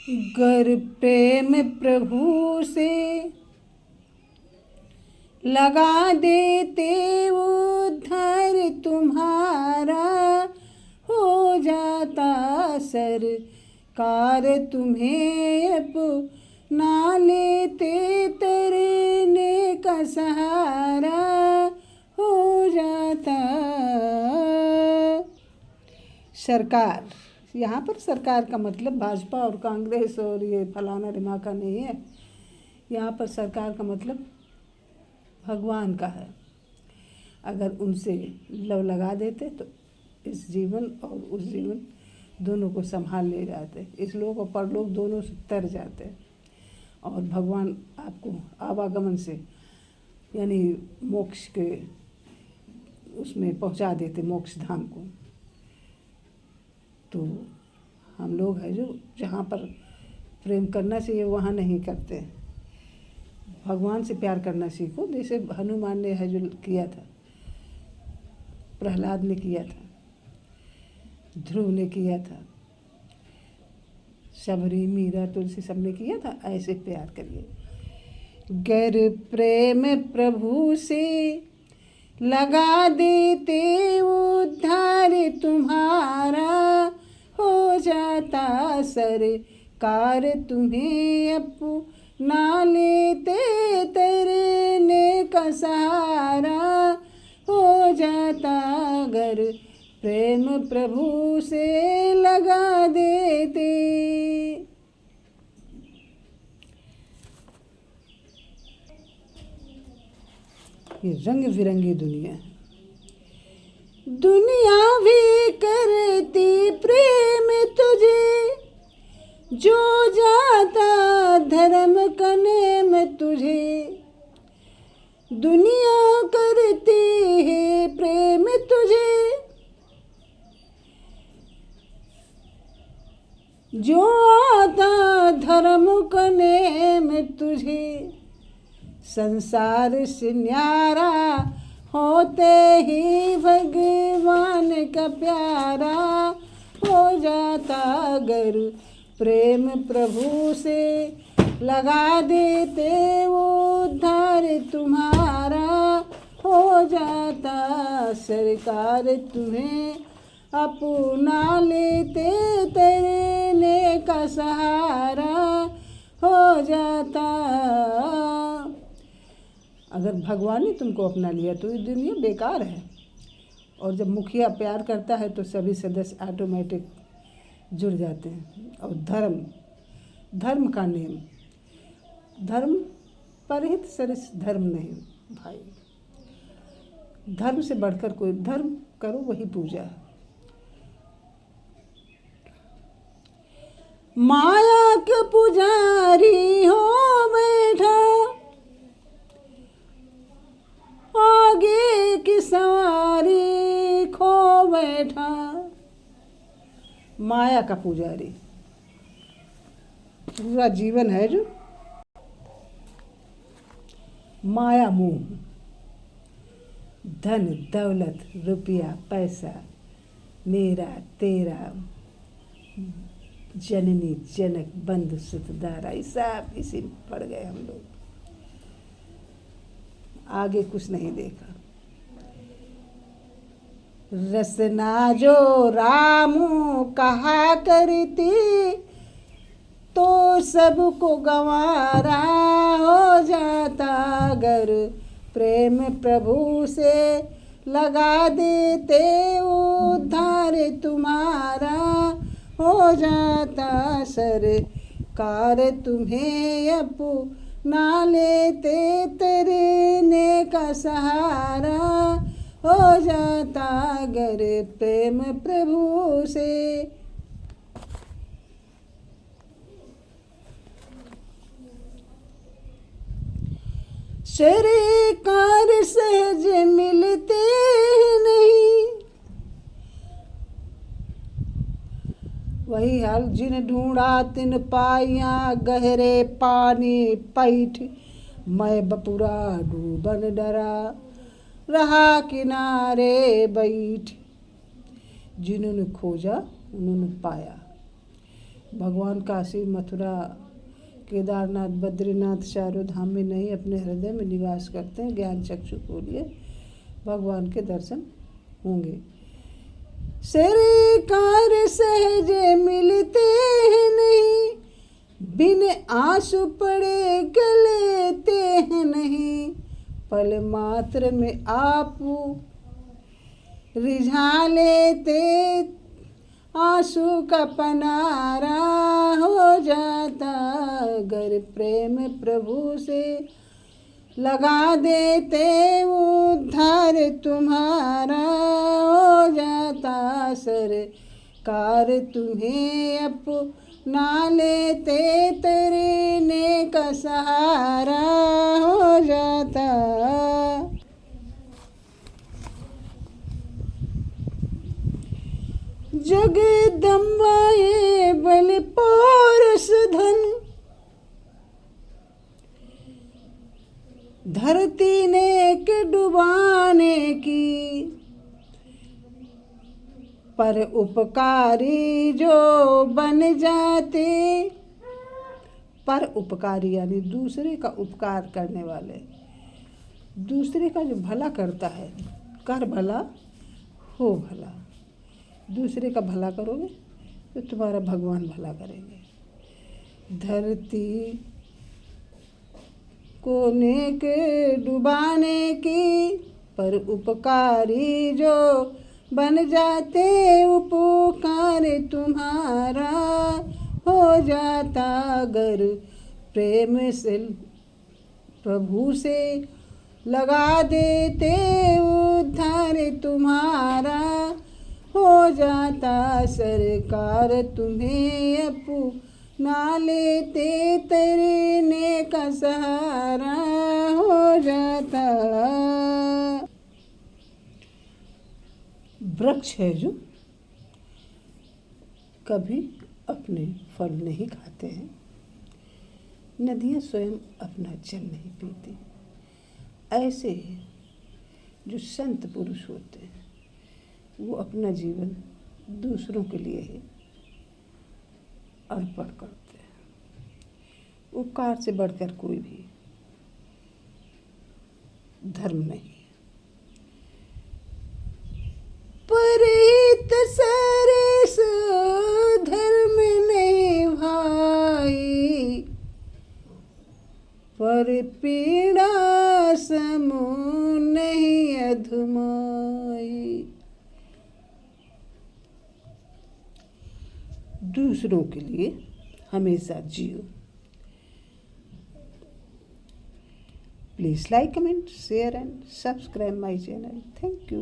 गर प्रेम प्रभु से लगा देते उद्धार तुम्हारा हो जाता सरकार तुम्हें अपना लेते तरने का सहारा हो जाता। सरकार, यहाँ पर सरकार का मतलब भाजपा और कांग्रेस और ये फलाना ढिमाका नहीं है। यहाँ पर सरकार का मतलब भगवान का है। अगर उनसे लव लगा देते तो इस जीवन और उस जीवन दोनों को संभाल ले जाते, इस लोक और परलोक दोनों से तर जाते और भगवान आपको आवागमन से यानी मोक्ष के उसमें पहुंचा देते, मोक्ष धाम को। तो हम लोग हैं जो जहाँ पर प्रेम करना चाहिए वहाँ नहीं करते। भगवान से प्यार करना सीखो, जैसे हनुमान ने है जो किया था, प्रहलाद ने किया था, ध्रुव ने किया था, शबरी, मीरा, तुलसी सब ने किया था। ऐसे प्यार करिए। गर प्रेम प्रभु से लगा देते उद्धार तुम्हारा हो जाता सरकार तुम्हें अपना लेते तरने का सहारा हो जाता। गर प्रेम प्रभु से लगा देते। ये रंग बिरंगी दुनिया है। दुनिया भी करती प्रेम तुझे, जो जाता धर्म का नेम तुझे। दुनिया करती है प्रेम तुझे, जो आता धर्म का नेम तुझे। संसार से न्यारा होते ही भगवान का प्यारा हो जाता। गर प्रेम प्रभु से लगा देते उद्धार तुम्हारा हो जाता। सरकार तुम्हें अपना लेते तरने का सहारा हो जाता। अगर भगवान ने तुमको अपना लिया तो ये दुनिया बेकार है। और जब मुखिया प्यार करता है तो सभी सदस्य ऑटोमेटिक जुड़ जाते हैं। और धर्म का नियम, धर्म परहित सरिस धर्म नहीं भाई। धर्म से बढ़कर कोई धर्म करो, वही पूजा है। माया के पुजारी हो बैठा, आगे की सवारी खो बैठा। माया का पुजारी पूरा जीवन है जो माया मोह, धन दौलत रुपया पैसा, मेरा तेरा, जननी जनक बंधु सुतदारा, ये सब इसी में पड़ गए हम लोग। आगे कुछ नहीं देखा। रसना जो रामू कहा करती, तो सबको गंवारा हो जाता। गर प्रेम प्रभु से लगा देते उद्धार तुम्हारा हो जाता। सरकार तुम्हें अपना लेते तरने का सहारा हो जाता। गर प्रेम प्रभु से। सरकार सहज मिलते नहीं, वही हाल जिन ढूंढा तिन पाइया, गहरे पानी पैठ मैं बपुरा डूबन डरा, रहा किनारे बैठ। जिन्होंने खोजा उन्होंने पाया, भगवान काशी, मथुरा, केदारनाथ, बद्रीनाथ चारों धाम में नहीं, अपने हृदय में निवास करते हैं। ज्ञान चक्षु खोलिए, भगवान के दर्शन होंगे। सरकार सहजे मिलते हैं नहीं, बिन आंसू पड़े गलेते हैं नहीं। पल मात्र में आप रिझा लेते, आंसू का पनारा हो जाता। अगर प्रेम प्रभु से लगा देते, उद्धार तुम्हारा हो जाता। सरकार तुम्हें अपना लेते, तैरने का सहारा हो जाता। जगदम्बा ये बल पौरुष धन, धरती ने के डुबाने की। पर उपकारी जो बन जाते, पर उपकारी यानी दूसरे का उपकार करने वाले, दूसरे का जो भला करता है, कर भला हो भला। दूसरे का भला करोगे तो तुम्हारा भगवान भला करेंगे। धरती को नेक डुबाने की, पर उपकारी जो बन जाते, उपकार तुम्हारा हो जाता। अगर प्रेम से प्रभु से लगा देते, उद्धार तुम्हारा हो जाता। सरकार तुम्हें अपना लेते, तैरने का सहारा हो जाता। वृक्ष है जो कभी अपने फल नहीं खाते हैं, नदियाँ स्वयं अपना जल नहीं पीती, ऐसे जो संत पुरुष होते हैं वो अपना जीवन दूसरों के लिए ही अर्पण करते हैं। उपकार से बढ़कर कोई भी धर्म नहीं। परहित सरिस धर्म नहीं भाई, पर पीड़ा समूह नहीं अधमाई। दूसरों के लिए हमेशा जियो। Please like, comment, share and subscribe my channel. Thank you.